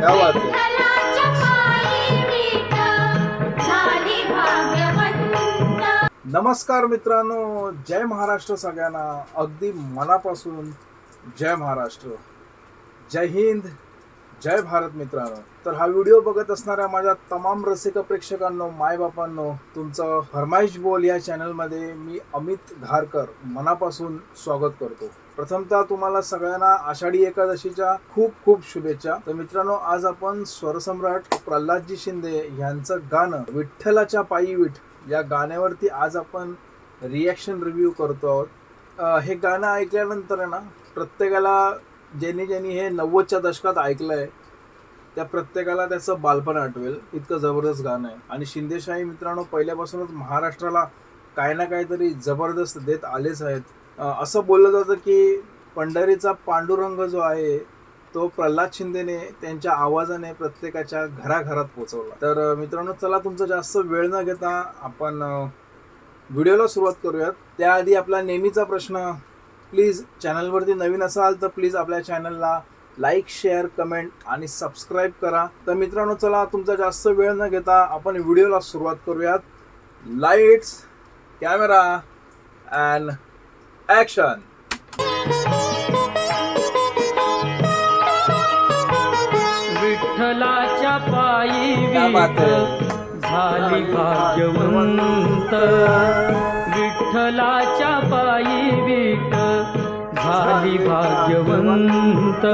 क्या बात आहे. नमस्कार मित्रांनो, जय महाराष्ट्र सगळ्यांना. अगदी मनापासून जय महाराष्ट्र, जय हिंद, जय भारत मित्रांनो. तर हा व्हिडिओ बघत असणाऱ्या माझ्या तमाम रसिक प्रेक्षकांनो, मायबापांनो, तुमचं फरमाईश बोल या चॅनलमध्ये मी अमित घारकर मनापासून स्वागत करतो. प्रथमतः तुम्हाला सगळ्यांना आषाढी एकादशीच्या खूप खूप शुभेच्छा. तर मित्रांनो, आज आपण स्वरसम्राट प्रल्हादजी शिंदे यांचं गाणं विठ्ठलाच्या पायी विठ या गाण्यावरती आज आपण रिॲक्शन रिव्ह्यू करतो आहोत. हे गाणं ऐकल्यानंतर आहे ना, प्रत्येकाला ज्यांनी हे 90च्या दशकात ऐकलंय त्या प्रत्येकाला त्याचं बालपण आठवेल. इतकं जबरदस्त गाणं आहे. आणि शिंदेशाही मित्रांनो पहिल्यापासूनच महाराष्ट्राला काय ना काहीतरी जबरदस्त देत आलेच आहेत. असं बोललं जातं की पंढरीचा पांडुरंग जो आहे तो प्रल्हाद शिंदेने त्यांच्या आवाजाने प्रत्येकाच्या घराघरात पोहोचवला. तर मित्रांनो, चला तुमचा जास्त वेळ न घेता आपण व्हिडिओला सुरुवात करूयात. त्याआधी आपला नेहमीचा प्रश्न, प्लीज चॅनलवरती नवीन असाल तर प्लीज आपल्या चॅनलला लाईक, शेअर, कमेंट आणि सबस्क्राईब करा. तर मित्रांनो, चला तुमचा जास्त वेळ न घेता आपण व्हिडिओला सुरुवात करूयात. Lights, camera and action. विठ्ठलाच्या पायी विठ झाली भाग्यवंत, विठ्ठलाच्या पायी विठ झाली भाग्यवंत.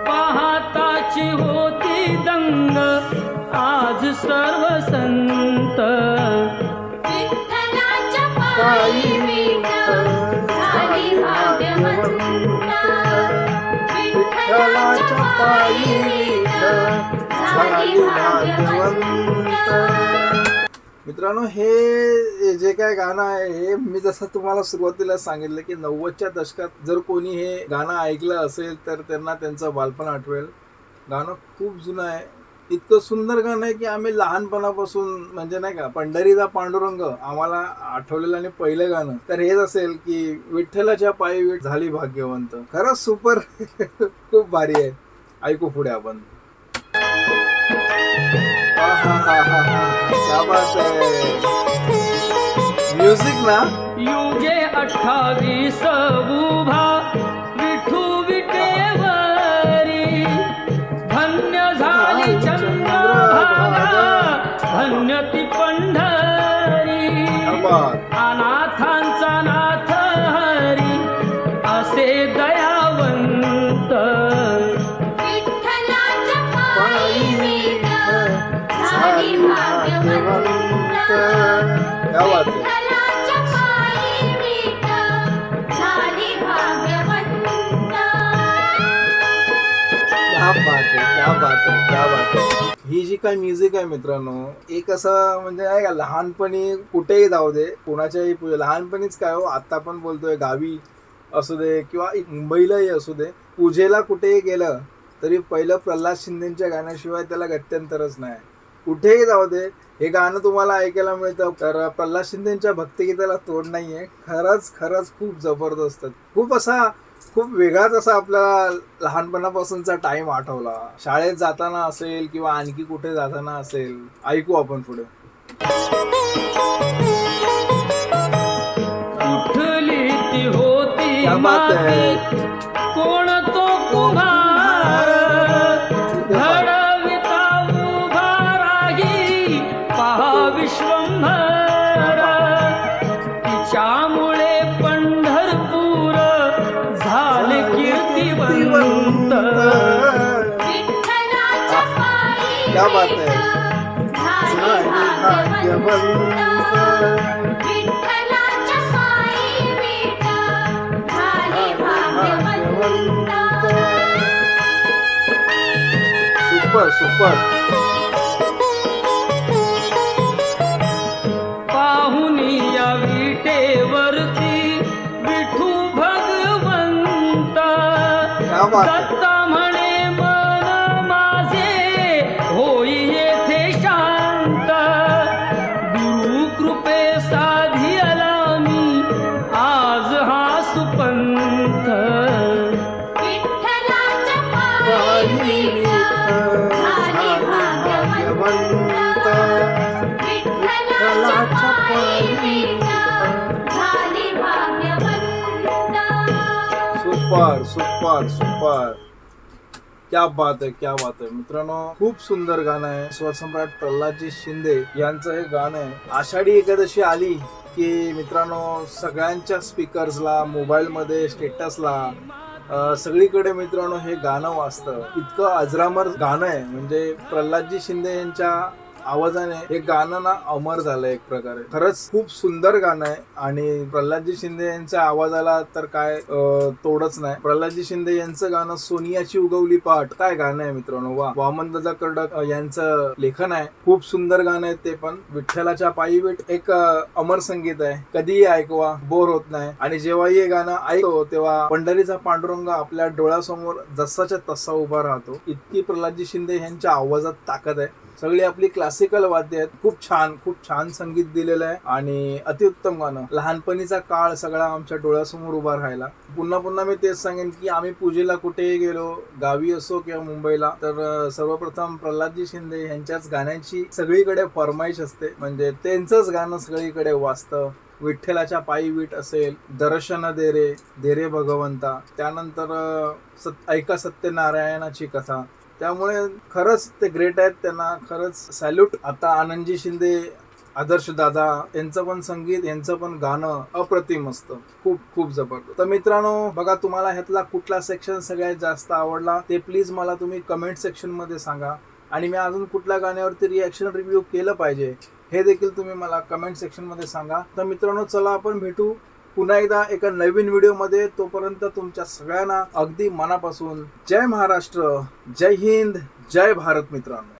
पाहताची होती दंग आज सर्व संत, विठ्ठलाच्या पायी विठ झाली भाग्यवंत, विठ्ठलाच्या पायी विठ झाली भाग्यवंत. मित्रांनो, हे जे काय गाणं आहे हे मी जसं तुम्हाला सुरुवातीला सांगितलं की 90च्या दशकात जर कोणी हे गाणं ऐकलं असेल तर त्यांना त्यांचं बालपण आठवेल. गाणं खूप जुनं आहे. इतकं सुंदर गाणं आहे की आम्ही लहानपणापासून म्हणजे नाही का, पंढरीचा पांडुरंग आम्हाला आठवलेलं आणि पहिलं गाणं तर हेच असेल की विठ्ठलाच्या पायी विठ झाली भाग्यवंत. खरंच सुपर. खूप भारी आहे. ऐकू पुढे आपण. क्या बात है. म्युझिक ना. युगे 28 उभा विठू विटेवरी, धन्य झाली चंद्रभागा, धन्य ती पंढरी. अनाथांचा नाथ हरी असे दयावंत, विठ्ठलाच्या पायी विठ झाली भाग्यवंत, क्या बात है. विठ्ठलाच्या पायी विठ झाली भाग्यवंत. क्या बात है, क्या बात है, क्या बात है. ही जी काय म्युझिक आहे मित्रांनो, एक असं म्हणजे नाही का, लहानपणी कुठेही जाऊ दे, कोणाच्याही लहानपणीच काय हो, आता पण बोलतोय, गावी असू दे किंवा मुंबईलाही असू दे, पूजेला कुठेही गेलं तरी पहिलं प्रल्हाद शिंदेच्या गाण्याशिवाय त्याला गत्यंतरच नाही. कुठेही जाऊ दे हे गाणं तुम्हाला ऐकायला मिळतं. तर प्रल्हाद शिंदेच्या भक्तिगीताला तोड नाहीये. खरंच खरंच खूप जबरदस्त, खूप वेगळाच असा आपल्याला लहानपणापासूनचा टाइम आठवला. शाळेत जाताना असेल किंवा आणखी कुठे जाताना असेल. ऐकू आपण पुढे. उठली ती होती क्या बात है. माती, कोण तो कुंभार, घडविता उभा राही पहा विश्वंभर. तिच्यामुळे पंढरपूर झाले कीर्तिवंत, विठ्ठलाच्या पायी क्या बात है. झाली भाग्यवंत, विठ्ठलाच्या पायी विठ झाली भाग्यवंत. Super super. पाहुनी या विटेवरती विठू भगवंत, क्या बात है. दत्ता म्हणे मन माझे होई येथे शांत, गुरु कृपे साधियला मी आज हा सुपंथ. विठ्ठलाच्या पायी विठ सुपर सुपर सुपर, क्या बात आहे, क्या बात आहे मित्रांनो. खूप सुंदर गाणं आहे. स्वरसम्राट प्रल्हादजी शिंदे यांचं हे गाणं आहे. आषाढी एकादशी आली की मित्रांनो सगळ्यांच्या स्पीकर्सला, मोबाईलमध्ये, स्टेटसला, सगळीकडे मित्रांनो हे गाणं वाजतं. इतकं अजरामर गाणं आहे, म्हणजे प्रल्हादजी शिंदे यांच्या आवाजाने हे गाणं ना अमर झालं एक प्रकारे. खरंच खूप सुंदर गाणं आहे आणि प्रल्हादजी शिंदे यांच्या आवाजाला तर काय तोडच नाही. प्रल्हादजी शिंदे यांचं गाणं सोनियाची उगवली पाट, काय गाणं आहे मित्रांनो. वा, वामनदादा कर्डक यांचं लेखन आहे. खूप सुंदर गाणं आहे ते पण. विठ्ठलाच्या पायी विठ एक अमर संगीत आहे. कधीही ऐकवा, बोर होत नाही. आणि जेव्हाही हे गाणं ऐकतो तेव्हा पंढरीचा पांडुरंग आपल्या डोळ्यासमोर जसाच्या तसा उभा राहतो. इतकी प्रल्हादजी शिंदे यांच्या आवाजात ताकद आहे. सगळी आपली क्लासिकल वाद्य आहेत. खूप छान संगीत दिलेलं आहे आणि अतिउत्तम गाणं. लहानपणीचा काळ सगळा आमच्या डोळ्यासमोर उभा राहिला. पुन्हा मी तेच सांगेन की आम्ही पूजेला कुठेही गेलो, गावी असो किंवा मुंबईला, तर सर्वप्रथम प्रल्हादजी शिंदे यांच्याच गाण्यांची सगळीकडे फरमाईश असते. म्हणजे त्यांचंच गाणं सगळीकडे वाजतं. विठ्ठलाच्या पायी वीट असेल, दर्शन दे रे भगवंता, त्यानंतर ऐका सत्यनारायणाची कथा. त्यामुळे खरंच ते ग्रेट आहेत. त्यांना खरंच सॅल्यूट. आता आनंदजी शिंदे, आदर्श दादा यांचं पण संगीत, यांचं पण गाणं अप्रतिम असतं. खूप जबरदस्त. तर मित्रांनो बघा, तुम्हाला ह्यातला कुठला सेक्शन सगळ्यात जास्त आवडला ते प्लीज मला तुम्ही कमेंट सेक्शन मध्ये सांगा. आणि मी अजून कुठल्या गाण्यावरती रिॲक्शन रिव्ह्यू केलं पाहिजे हे देखील तुम्ही मला कमेंट सेक्शन मध्ये सांगा. तर मित्रांनो चला आपण भेटू पुन्हा एकदा एका नवीन व्हिडिओमध्ये. तोपर्यंत तुमच्या सगळ्यांना अगदी मनापासून जय महाराष्ट्र, जय हिंद, जय भारत मित्रांनो.